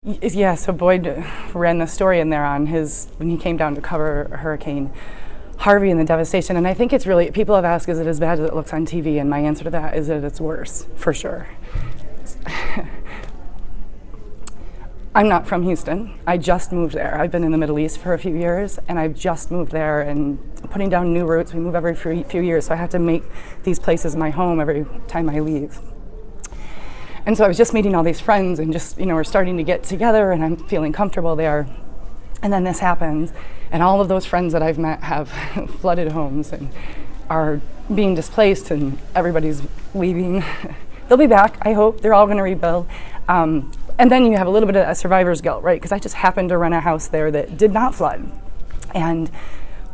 Yeah, so Boyd ran the story in there on when he came down to cover Hurricane Harvey and the devastation. And I think it's really, people have asked, is it as bad as it looks on TV? And my answer to that is that it's worse, for sure. I'm not from Houston. I just moved there. I've been in the Middle East for a few years, and I've just moved there and putting down new roots. We move every few years, so I have to make these places my home every time I leave. And so I was just meeting all these friends and just, we're starting to get together and I'm feeling comfortable there. And then this happens, and all of those friends that I've met have flooded homes and are being displaced, and everybody's leaving. They'll be back, I hope. They're all going to rebuild. And then you have a little bit of a survivor's guilt, right? Because I just happened to rent a house there that did not flood. And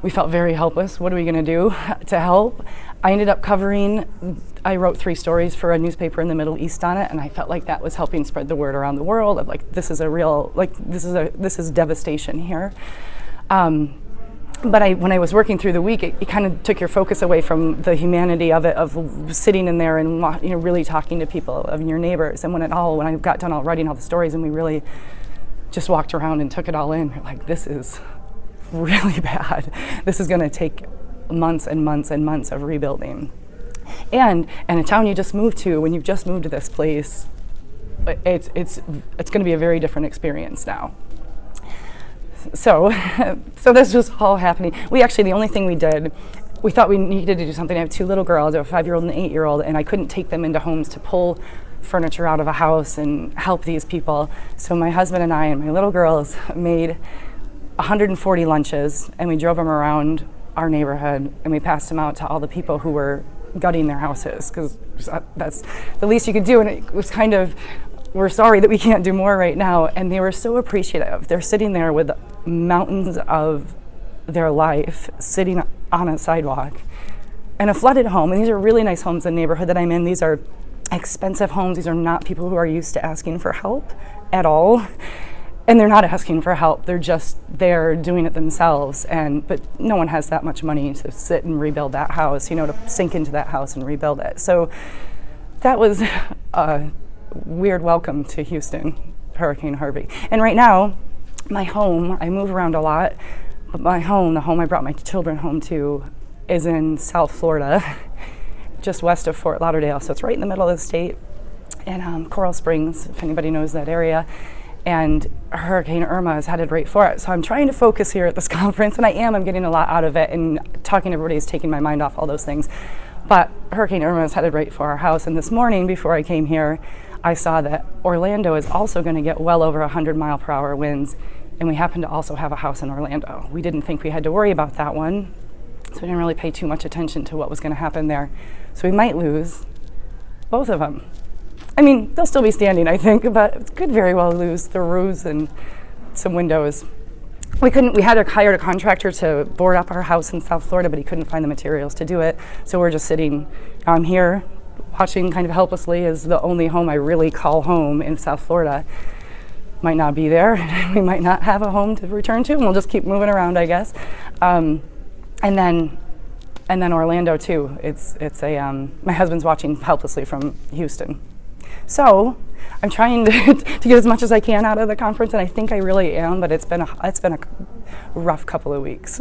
we felt very helpless. What are we going to do to help? I ended up I wrote 3 stories for a newspaper in the Middle East on it, and I felt like that was helping spread the word around the world of this is devastation here. But when I was working through the week, it kind of took your focus away from the humanity of it, of sitting in there and really talking to people, of your neighbors. And when I got done writing all the stories, and we really just walked around and took it all in, we're like, this is really bad. This is going to take months and months and months of rebuilding. And a town you just moved to, when you've just moved to this place, it's going to be a very different experience now. So this was all happening. The only thing we did, we thought we needed to do something. I have 2 little girls, a 5-year-old and an 8-year-old, and I couldn't take them into homes to pull furniture out of a house and help these people. So my husband and I and my little girls made 140 lunches, and we drove them around our neighborhood, and we passed them out to all the people who were gutting their houses, because that's the least you could do. And it was kind of, we're sorry that we can't do more right now. And they were so appreciative. They're sitting there with mountains of their life sitting on a sidewalk and a flooded home. And these are really nice homes in the neighborhood that I'm in. These are expensive homes. These are not people who are used to asking for help at all. And they're not asking for help. They're doing it themselves. But no one has that much money to sit and rebuild that house, to sink into that house and rebuild it. So that was a weird welcome to Houston, Hurricane Harvey. And right now, my home, I move around a lot, but my home, the home I brought my children home to, is in South Florida, just west of Fort Lauderdale. So it's right in the middle of the state, in Coral Springs, if anybody knows that area. And Hurricane Irma is headed right for it. So I'm trying to focus here at this conference, and I'm getting a lot out of it, and talking to everybody is taking my mind off all those things. But Hurricane Irma is headed right for our house. And this morning, before I came here, I saw that Orlando is also going to get well over 100-mile-per-hour winds, and we happen to also have a house in Orlando. We didn't think we had to worry about that one, so we didn't really pay too much attention to what was going to happen there. So we might lose both of them. I mean, they'll still be standing, I think, but it could very well lose the roofs and some windows. We had to hire a contractor to board up our house in South Florida, but he couldn't find the materials to do it. So we're just sitting here, watching kind of helplessly as the only home I really call home in South Florida might not be there. We might not have a home to return to, and we'll just keep moving around, I guess. And then Orlando too. My husband's watching helplessly from Houston. So I'm trying to get as much as I can out of the conference, and I think I really am, but it's been a rough couple of weeks.